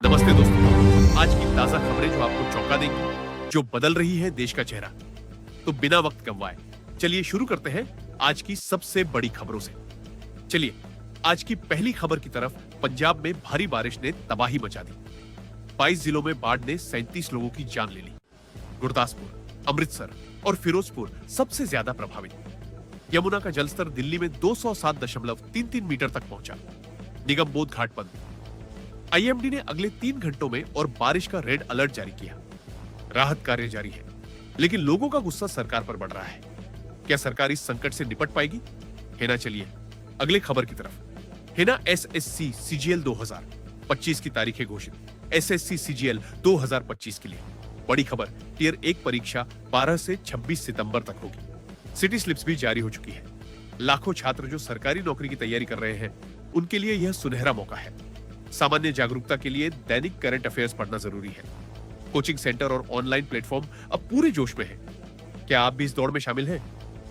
नमस्ते दोस्तों, आज की ताजा खबरें जो आपको चौंका देंगी, जो बदल रही है देश का चेहरा। तो बिना वक्त गंवाए चलिए शुरू करते हैं आज की सबसे बड़ी खबरों से। चलिए आज की पहली खबर की तरफ। पंजाब में भारी बारिश ने तबाही मचा दी। 22 जिलों में बाढ़ ने 37 लोगों की जान ले ली। गुरदासपुर, अमृतसर और फिरोजपुर सबसे ज्यादा प्रभावित। यमुना का जलस्तर दिल्ली में 207.33 मीटर तक पहुंचा। निगम बोध घाट बंद। आईएमडी ने अगले 3 घंटों में और बारिश का रेड अलर्ट जारी किया। राहत कार्य जारी है, लेकिन लोगों का गुस्सा सरकार पर बढ़ रहा है। क्या सरकार इस संकट से निपट पाएगी? है ना, चलिए अगले खबर की तरफ। है ना, एसएससी सीजीएल 2025 की तारीखें घोषित। एसएससी सीजीएल 2025 के लिए बड़ी खबर। टियर 1 परीक्षा 12 से 26 सितंबर तक होगी। सिटी स्लिप्स भी जारी हो चुकी है। लाखों छात्र जो सरकारी नौकरी की तैयारी कर रहे हैं, उनके लिए यह सुनहरा मौका है। सामान्य जागरूकता के लिए दैनिक करंट अफेयर्स पढ़ना जरूरी है। कोचिंग सेंटर और ऑनलाइन प्लेटफॉर्म अब पूरे जोश में है। क्या आप भी इस दौड़ में शामिल हैं?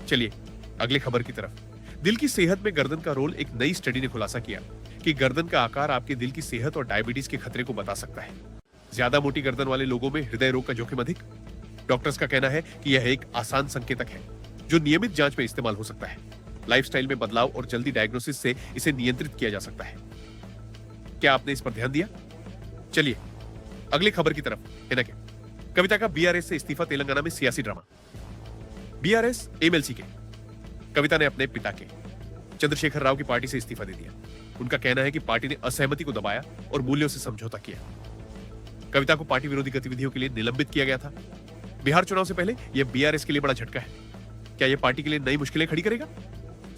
चलिए अगले खबर की तरफ। दिल की सेहत में गर्दन का रोल। एक नई स्टडी ने खुलासा किया कि गर्दन का आकार आपके दिल की सेहत और डायबिटीज के खतरे को बता सकता है। ज्यादा मोटी गर्दन वाले लोगों में हृदय रोग का जोखिम अधिक। डॉक्टर्स का कहना है कि यह एक आसान संकेतक है जो नियमित जांच में इस्तेमाल हो सकता है। लाइफस्टाइल में बदलाव और जल्दी डायग्नोसिस से इसे नियंत्रित किया जा सकता है। क्या आपने इस पर ध्यान दिया? चलिए अगली खबर की तरफ। है ना, क्या कविता का बीआरएस से इस्तीफा। तेलंगाना में सियासी ड्रामा। बीआरएस एमएलसी के कविता ने अपने पिता के चंद्रशेखर राव की पार्टी से इस्तीफा दे दिया। उनका कहना है कि पार्टी ने असहमति को दबाया और मूल्यों से समझौता किया। कविता को पार्टी विरोधी गतिविधियों के लिए निलंबित किया गया था। बिहार चुनाव से पहले यह बीआरएस के लिए बड़ा झटका है। क्या यह पार्टी के लिए नई मुश्किलें खड़ी करेगा?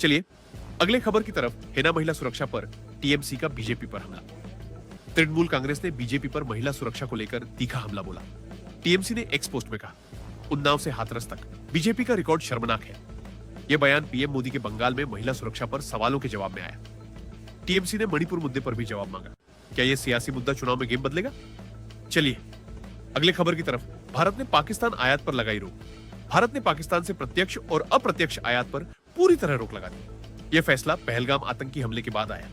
चलिए अगले खबर की तरफ। है ना, महिला सुरक्षा पर टीएमसी का बीजेपी पर हमला। तृणमूल कांग्रेस ने बीजेपी पर महिला सुरक्षा को लेकर तीखा हमला बोला। टीएमसी ने एक्स पोस्ट में कहा, उन्नाव से हाथरस तक बीजेपी का रिकॉर्ड शर्मनाक है। यह बयान पीएम मोदी के बंगाल में महिला सुरक्षा पर सवालों के जवाब में आया। टीएमसी ने मणिपुर मुद्दे पर भी जवाब मांगा। क्या यह सियासी मुद्दा चुनाव में गेम बदलेगा? चलिए अगले खबर की तरफ। भारत ने पाकिस्तान आयात पर लगाई रोक। भारत ने पाकिस्तान से प्रत्यक्ष और अप्रत्यक्ष आयात पर पूरी तरह रोक लगा दी। यह फैसला पहलगाम आतंकी हमले के बाद आया,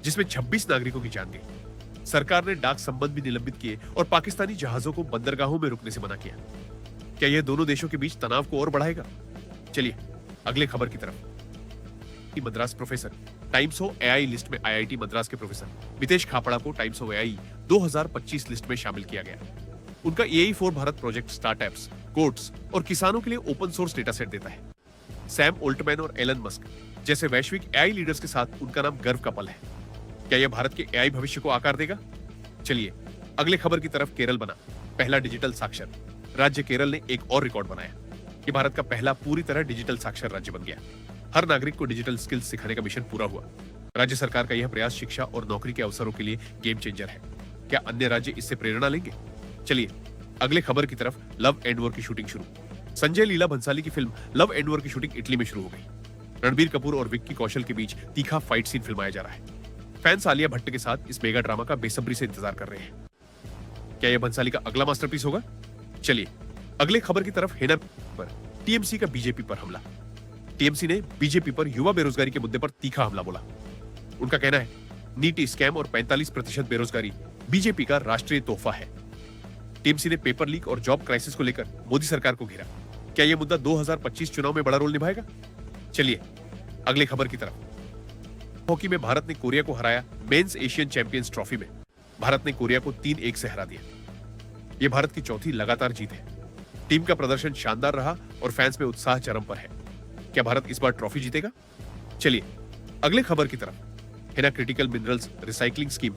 जिसमें 26 नागरिकों की जान गई। सरकार ने डाक संबंध भी निलंबित किए और पाकिस्तानी जहाजों को बंदरगाहों में रुकने से मना किया। क्या यह दोनों देशों के बीच तनाव को और बढ़ाएगा? चलिए अगले खबर की तरफ। Madras professor times of AI list में आईआईटी मद्रास के प्रोफेसर मितेश खापड़ा को टाइम्स ऑफ एआई 2025 लिस्ट में शामिल किया गया। उनका AI for Bharat project startups, courts और किसानों के लिए ओपन सोर्स डेटा सेट देता है। सैम ओल्टमैन और एलन मस्क जैसे वैश्विक एआई लीडर्स के साथ उनका नाम गर्व का पल है। क्या यह भारत के एआई भविष्य को आकार देगा? चलिए अगले खबर की तरफ। केरल बना पहला डिजिटल साक्षर राज्य। केरल ने एक और रिकॉर्ड बनाया। ये भारत का पहला पूरी तरह डिजिटल साक्षर राज्य बन गया। हर नागरिक को डिजिटल स्किल्स सिखाने का मिशन पूरा हुआ। राज्य सरकार का यह प्रयास शिक्षा और नौकरी के अवसरों के लिए गेम चेंजर है। क्या अन्य राज्य इससे प्रेरणा लेंगे? चलिए अगले खबर की तरफ। लव एंड वॉर की शूटिंग शुरू। संजय लीला भंसाली की फिल्म लव एंड वॉर की शूटिंग इटली में शुरू हो गई। रणबीर कपूर और विक्की कौशल के बीच तीखा फाइट सीन फिल्माया जा रहा है। फैंस आलिया भट्ट के साथ इस मेगा ड्रामा का बेसब्री से इंतजार कर रहे हैं। क्या यह भंसाली का अगला मास्टरपीस होगा? चलिए अगले खबर की तरफ। है ना, पर टीएमसी का बीजेपी पर हमला। टीएमसी ने बीजेपी पर युवा बेरोजगारी के मुद्दे पर तीखा हमला बोला। उनका कहना है, नीट स्कैम और 45% बेरोजगारी बीजेपी का राष्ट्रीय तोहफा है। टीएमसी ने पेपर लीक और जॉब क्राइसिस को लेकर मोदी सरकार को घेरा। क्या यह मुद्दा 2025 चुनाव में बड़ा रोल निभाएगा? चलिए अगले खबर की तरफ। हॉकी में भारत ने कोरिया को हराया। मेंस एशियन चैंपियंस ट्रॉफी में भारत ने कोरिया को 3-1 से हरा दिया। यह भारत की चौथी लगातार जीत है। टीम का प्रदर्शन शानदार रहा और फैंस में उत्साह चरम पर है। क्या भारत इस बार ट्रॉफी जीतेगा? चलिए अगले खबर की तरफ। है ना, क्रिटिकल मिनरल्स रिसाइकलिंग स्कीम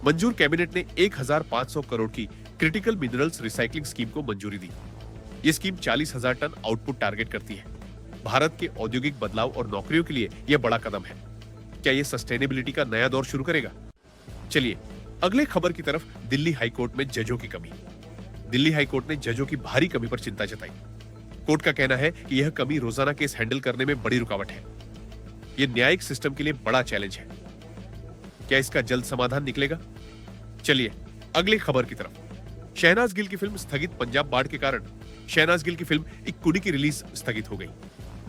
मंजूर। कैबिनेट ने 1500 करोड़ की क्रिटिकल मिनरल्स रिसाइकलिंग स्कीम को मंजूरी दी। यह स्कीम 40,000 टन आउटपुट टारगेट करती है। भारत के औद्योगिक बदलाव और नौकरियों के लिए यह बड़ा कदम है। क्या यह सस्टेनेबिलिटी का नया दौर शुरू करेगा? चलिए अगले खबर की तरफ। दिल्ली हाईकोर्ट में जजों की कमी। दिल्ली हाईकोर्ट ने जजों की भारी कमी पर चिंता जताई। कोर्ट का कहना है कि यह कमी रोजाना केस हैंडल करने में बड़ी रुकावट है। यह न्यायिक सिस्टम के लिए बड़ा चैलेंज है। क्या इसका जल्द समाधान निकलेगा? चलिए अगली खबर की तरफ। शहनाज गिल की फिल्म स्थगित। पंजाब बाढ़ के कारण शहनाज गिल की फिल्म एक कुड़ी की रिलीज स्थगित हो गई।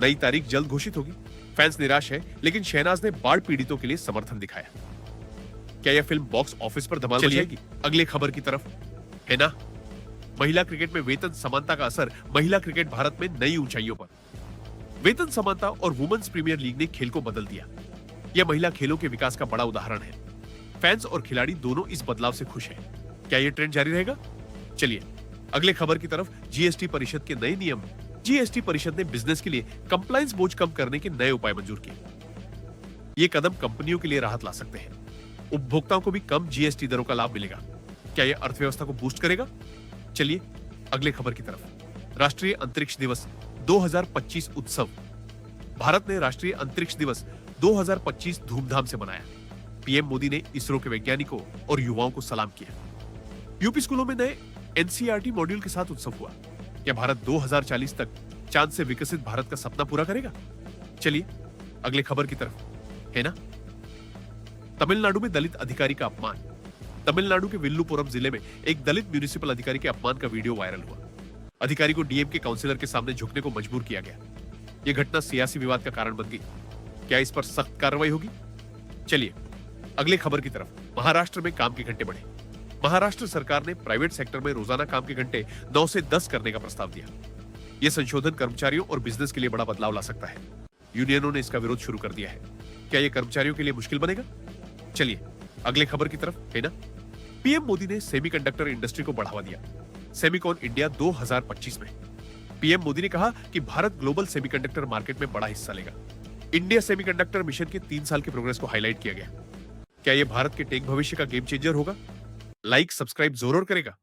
नई तारीख जल्द घोषित होगी। फैंस निराश है, लेकिन शहनाज ने बाढ़ पीड़ितों के लिए समर्थन दिखाया। क्या यह फिल्म बॉक्स ऑफिस पर धमाल मचाएगी? अगले खबर की तरफ, है ना? महिला क्रिकेट में वेतन समानता का असर महिला क्रिकेट भारत में नई ऊंचाइयों पर। वेतन समानता और वुमेन्स प्रीमियर लीग ने खेल को बदल दिया। यह महिला खेलों के विकास का बड़ा उदाहरण है। फैंस और खिलाड़ी दोनों इस बदलाव से खुश हैं। क्या यह ट्रेंड जारी रहेगा? चलिए अगले खबर की तरफ। जीएसटी परिषद के नए नियम। जीएसटी परिषद ने बिजनेस के लिए कंप्लायंस बोझ कम करने के नए उपाय मंजूर किए। ये कदम कंपनियों के लिए राहत ला सकते हैं। उपभोक्ताओं को भी कम जीएसटी दरों का लाभ मिलेगा। क्या यह अर्थव्यवस्था को बूस्ट करेगा? चलिए अगले खबर की तरफ। राष्ट्रीय अंतरिक्ष दिवस 2025 उत्सव। भारत ने राष्ट्रीय अंतरिक्ष दिवस 2025 धूमधाम से मनाया। पीएम मोदी ने इसरो के वैज्ञानिकों और युवाओं को सलाम किया। यूपी स्कूलों में नए एनसीईआरटी मॉड्यूल के साथ उत्सव हुआ। क्या भारत 2040 तक चांद से विकसित भारत का सपना पूरा करेगा? चलिए अगले खबर की तरफ, है ना? तमिलनाडु में दलित अधिकारी का अपमान। तमिलनाडु के विल्लुपुरम जिले में एक दलित म्युनिसिपल अधिकारी के अपमान का वीडियो वायरल हुआ। अधिकारी को डीएम के काउंसिलर के सामने झुकने को मजबूर किया गया। यह घटना सियासी विवाद का कारण बन गई। क्या इस पर सख्त कार्रवाई होगी? चलिए अगले खबर की तरफ। महाराष्ट्र में काम के घंटे बढ़े। महाराष्ट्र सरकार ने प्राइवेट सेक्टर में रोजाना काम के घंटे 9 से 10 करने का प्रस्ताव दिया। यह संशोधन कर्मचारियों और बिजनेस के लिए बड़ा बदलाव ला सकता है। यूनियनों ने इसका विरोध शुरू कर दिया है। क्या यह कर्मचारियों के लिए मुश्किल बनेगा? चलिए अगले खबर की तरफ, है ना? पीएम मोदी ने सेमीकंडक्टर इंडस्ट्री को बढ़ावा दिया। सेमिकॉन इंडिया 2025 में पीएम मोदी ने कहा कि भारत ग्लोबल सेमीकंडक्टर मार्केट में बड़ा हिस्सा लेगा। इंडिया सेमीकंडक्टर मिशन के 3 साल के प्रोग्रेस को हाईलाइट किया गया। क्या यह भारत के टेक भविष्य का गेम चेंजर होगा? लाइक सब्सक्राइब जरूर करेगा।